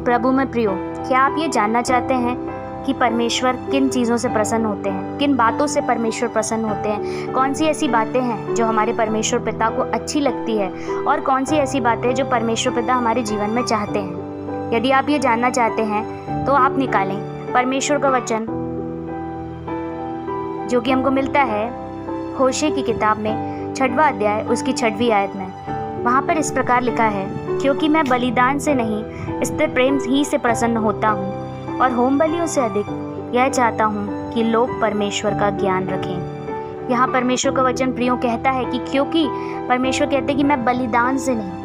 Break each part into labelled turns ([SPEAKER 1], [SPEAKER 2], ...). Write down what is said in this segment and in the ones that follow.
[SPEAKER 1] प्रभु में प्रियो, क्या आप ये जानना चाहते हैं कि परमेश्वर किन चीज़ों से प्रसन्न होते हैं, किन बातों से परमेश्वर प्रसन्न होते हैं? कौन सी ऐसी बातें हैं जो हमारे परमेश्वर पिता को अच्छी लगती है और कौन सी ऐसी बातें हैं जो परमेश्वर पिता हमारे जीवन में चाहते हैं? यदि आप ये जानना चाहते हैं तो आप निकालें परमेश्वर का वचन जो कि हमको मिलता है होशे की किताब में 6वां अध्याय उसकी 6वीं आयत में। वहाँ पर इस प्रकार लिखा है, क्योंकि मैं बलिदान से नहीं स्थिर प्रेम ही से प्रसन्न होता हूँ और होम बलियों से अधिक यह चाहता हूँ कि लोग परमेश्वर का ज्ञान रखें। यहाँ परमेश्वर का वचन प्रियो कहता है कि क्योंकि परमेश्वर कहते हैं कि मैं बलिदान से नहीं,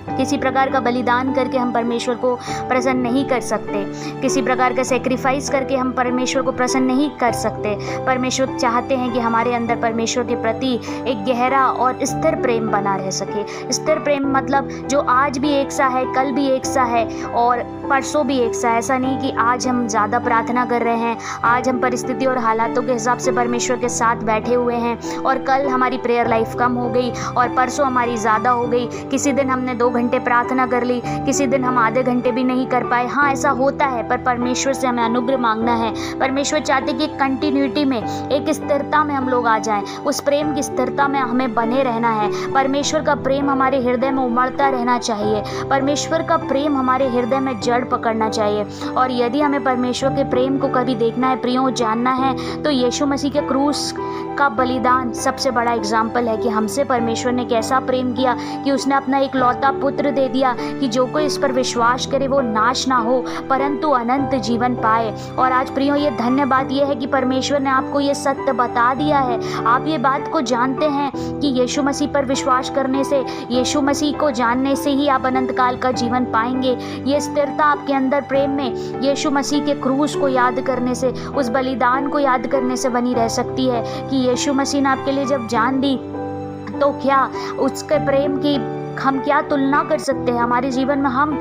[SPEAKER 1] किसी प्रकार का बलिदान करके हम परमेश्वर को प्रसन्न नहीं कर सकते, किसी प्रकार का सेक्रीफाइस करके हम परमेश्वर को प्रसन्न नहीं कर सकते। परमेश्वर चाहते हैं कि हमारे अंदर परमेश्वर के प्रति एक गहरा और स्थिर प्रेम बना रह सके। स्थिर प्रेम मतलब जो आज भी एक सा है, कल भी एक सा है और परसों भी एक सा है। ऐसा नहीं कि आज हम ज़्यादा प्रार्थना कर रहे हैं, आज हम परिस्थिति और हालातों के हिसाब से परमेश्वर के साथ बैठे हुए हैं और कल हमारी प्रेयर लाइफ कम हो गई और परसों हमारी ज़्यादा हो गई। किसी दिन हमने 2 घंटे प्रार्थना कर ली, किसी दिन हम आधे घंटे भी नहीं कर पाए। हाँ, ऐसा होता है, पर परमेश्वर से हमें अनुग्रह मांगना है। परमेश्वर चाहते कि एक कंटिन्यूटी में, एक स्थिरता में हम लोग आ जाएं, उस प्रेम की स्थिरता में हमें बने रहना है। परमेश्वर का प्रेम हमारे हृदय में उमड़ता रहना चाहिए, परमेश्वर का प्रेम हमारे हृदय में जड़ पकड़ना चाहिए। और यदि हमें परमेश्वर के प्रेम को कभी देखना है, प्रियो जानना है, तो यीशु मसीह के क्रूस का बलिदान सबसे बड़ा एग्जाम्पल है कि हमसे परमेश्वर ने कैसा प्रेम किया कि उसने अपना एक लौता पुत्र दे दिया कि जो कोई इस पर विश्वास करे वो नाश ना हो परंतु अनंत जीवन पाए। और आज प्रियो ये धन्य बात ये है कि परमेश्वर ने आपको ये सत्य बता दिया है। आप ये बात को जानते हैं कि यीशु मसीह पर विश्वास करने से, यीशु मसीह को जानने से ही आप अनंत काल का जीवन पाएंगे। ये स्थिरता आपके अंदर प्रेम में यीशु मसीह के क्रूस को याद करने से, उस बलिदान को याद करने से बनी रह सकती है कि यीशु मसीह ने आपके लिए जब जान दी तो क्या उसके प्रेम की हम क्या तुलना कर सकते हैं? हमारे जीवन में हम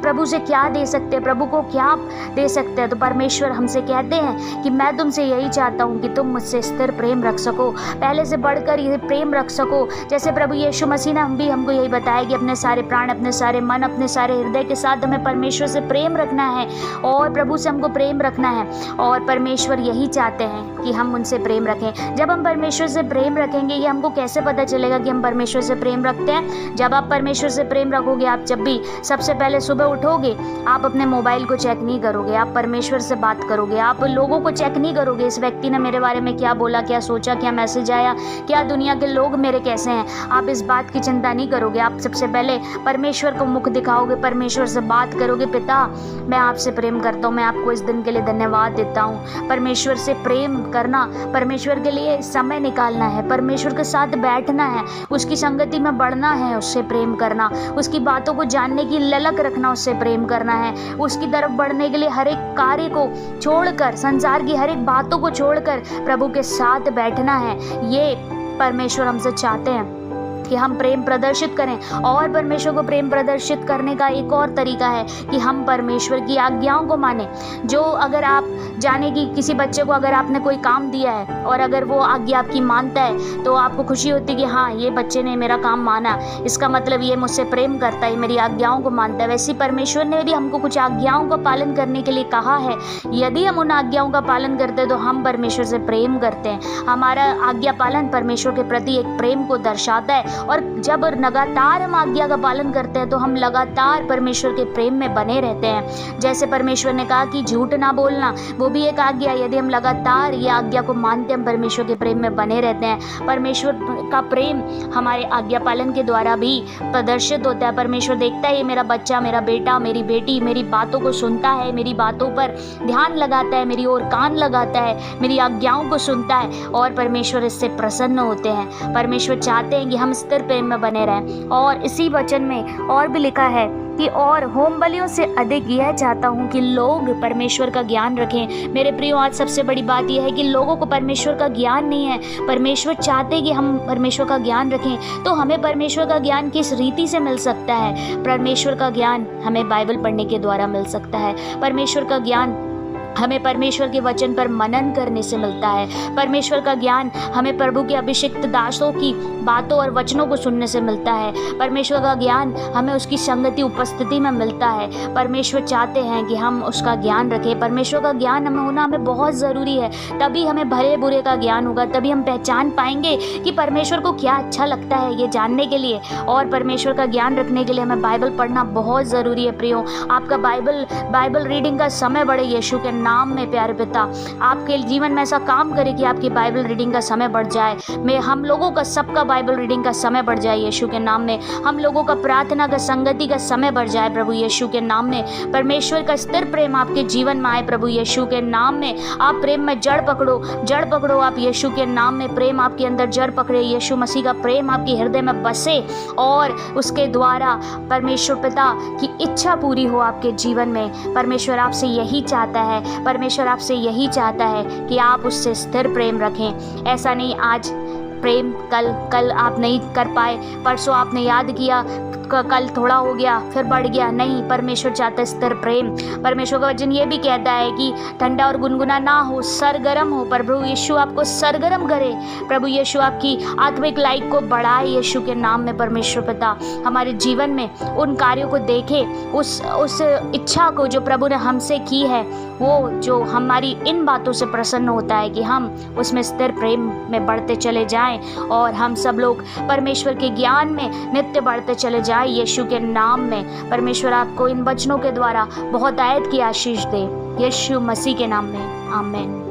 [SPEAKER 1] प्रभु से क्या दे सकते हैं, प्रभु को क्या दे सकते हैं? तो परमेश्वर हमसे कहते हैं कि मैं तुमसे यही चाहता हूँ कि तुम मुझसे स्थिर प्रेम रख सको, पहले से बढ़कर ये प्रेम रख सको। जैसे प्रभु यीशु मसीह ने हमको यही बताया कि अपने सारे प्राण, अपने सारे मन, अपने सारे हृदय के साथ हमें परमेश्वर से प्रेम रखना है और प्रभु से हमको प्रेम रखना है। और परमेश्वर यही चाहते हैं कि हम उनसे प्रेम रखें। जब हम परमेश्वर से प्रेम रखेंगे, ये हमको कैसे पता चलेगा कि हम परमेश्वर से प्रेम रखते हैं? जब आप परमेश्वर से प्रेम रखोगे, आप जब भी सबसे पहले सुबह उठोगे, आप अपने मोबाइल को चेक नहीं करोगे, आप परमेश्वर से बात करोगे। आप लोगों को चेक नहीं करोगे, इस व्यक्ति ने मेरे बारे में क्या बोला, क्या सोचा, क्या मैसेज आया, क्या दुनिया के लोग मेरे कैसे हैं। आप इस बात की चिंता नहीं करोगे। आप सबसे पहले परमेश्वर को मुख दिखाओगे, परमेश्वर से बात करोगे। पिता, मैं आपसे प्रेम करता हूँ, मैं आपको इस दिन के लिए धन्यवाद देता हूँ। परमेश्वर से प्रेम करना, परमेश्वर के लिए समय निकालना है, परमेश्वर के साथ बैठना है, उसकी संगति में बढ़ना है, उससे प्रेम करना, उसकी बातों को जानने की ललक रखना, उससे प्रेम करना है। उसकी तरफ बढ़ने के लिए हर एक कार्य को छोड़कर, संसार की हर एक बातों को छोड़कर प्रभु के साथ बैठना है। ये परमेश्वर हमसे चाहते हैं कि हम प्रेम प्रदर्शित करें। और परमेश्वर को प्रेम प्रदर्शित करने का एक और तरीका है कि हम परमेश्वर की आज्ञाओं को माने। जो अगर आप जाने कि किसी बच्चे को अगर आपने कोई काम दिया है और अगर वो आज्ञा आपकी मानता है तो आपको खुशी होती है कि हाँ, ये बच्चे ने मेरा काम माना, इसका मतलब ये मुझसे प्रेम करता है, मेरी आज्ञाओं को मानता है। वैसे परमेश्वर ने यदि हमको कुछ आज्ञाओं का पालन करने के लिए कहा है, यदि हम उन आज्ञाओं का पालन करते हैं तो हम परमेश्वर से प्रेम करते हैं। हमारा आज्ञा पालन परमेश्वर के प्रति एक प्रेम को दर्शाता है। और जब लगातार हम आज्ञा का पालन करते हैं तो हम लगातार परमेश्वर के प्रेम में बने रहते हैं। जैसे परमेश्वर ने कहा कि झूठ ना बोलना, वो भी एक आज्ञा। यदि हम लगातार ये आज्ञा को मानते हैं, हम परमेश्वर के प्रेम में बने रहते हैं। परमेश्वर का प्रेम हमारे आज्ञा पालन के द्वारा भी प्रदर्शित होता है। परमेश्वर देखता है ये मेरा बच्चा, मेरा बेटा, मेरी बेटी मेरी बातों को सुनता है, मेरी बातों पर ध्यान लगाता है, मेरी ओर कान लगाता है, मेरी आज्ञाओं को सुनता है और परमेश्वर इससे प्रसन्न होते हैं। परमेश्वर चाहते हैं कि हम स्थिर प्रेम में बने रहें। और इसी वचन में और भी लिखा है कि और होम बलियों से अधिक यह चाहता हूँ कि लोग परमेश्वर का ज्ञान रखें। मेरे प्रियो, आज सबसे बड़ी बात यह है कि लोगों को परमेश्वर का ज्ञान नहीं है। परमेश्वर चाहते हैं कि हम परमेश्वर का ज्ञान रखें। तो हमें परमेश्वर का ज्ञान किस रीति से मिल सकता है? परमेश्वर का ज्ञान हमें बाइबल पढ़ने के द्वारा मिल सकता है। परमेश्वर का ज्ञान हमें परमेश्वर के वचन पर मनन करने से मिलता है। परमेश्वर का ज्ञान हमें प्रभु के अभिषिक्त दासों की बातों और वचनों को सुनने से मिलता है। परमेश्वर का ज्ञान हमें उसकी संगति उपस्थिति में मिलता है। परमेश्वर चाहते हैं कि हम उसका ज्ञान रखें। परमेश्वर का ज्ञान हमें होना हमें बहुत ज़रूरी है। तभी हमें भले बुरे का ज्ञान होगा, तभी हम पहचान पाएंगे कि परमेश्वर को क्या अच्छा लगता है ये जानने के लिए। और परमेश्वर का ज्ञान रखने के लिए हमें बाइबल पढ़ना बहुत ज़रूरी है। प्रियो, आपका बाइबल रीडिंग का समय बढ़े यीशु के नाम में। प्यारे पिता, आपके जीवन में ऐसा काम करे कि आपकी बाइबल रीडिंग का समय बढ़ जाए। हम लोगों का सबका बाइबल रीडिंग का समय बढ़ जाए यीशु के नाम में। हम लोगों का प्रार्थना का संगति का समय बढ़ जाए प्रभु यीशु के नाम में। परमेश्वर का स्थिर प्रेम आपके जीवन में आए प्रभु यीशु के नाम में। आप प्रेम में जड़ पकड़ो आप यीशु के नाम में। प्रेम आपके अंदर जड़ पकड़े, यीशु मसीह का प्रेम आपके हृदय में बसे और उसके द्वारा परमेश्वर पिता की इच्छा पूरी हो आपके जीवन में। परमेश्वर आपसे यही चाहता है। परमेश्वर आपसे यही चाहता है कि आप उससे स्थिर प्रेम रखें। ऐसा नहीं आज प्रेम कल आप नहीं कर पाए, परसों आपने याद किया, कल थोड़ा हो गया फिर बढ़ गया। नहीं, परमेश्वर चाहता है स्थिर प्रेम। परमेश्वर का वचन ये भी कहता है कि ठंडा और गुनगुना ना हो, सरगर्म हो। प्रभु यीशु आपको सरगर्म करे। प्रभु यीशु आपकी आत्मिक लाइफ को बढ़ाए यीशु के नाम में। परमेश्वर पिता हमारे जीवन में उन कार्यों को देखे, उस इच्छा को जो प्रभु ने हमसे की है, वो जो हमारी इन बातों से प्रसन्न होता है कि हम उसमें स्थिर प्रेम में बढ़ते चले जाएं और हम सब लोग परमेश्वर के ज्ञान में नित्य बढ़ते चले जाएं यीशु के नाम में। परमेश्वर आपको इन वचनों के द्वारा बहुत आयत की आशीष दे यीशु मसीह के नाम में। आमीन।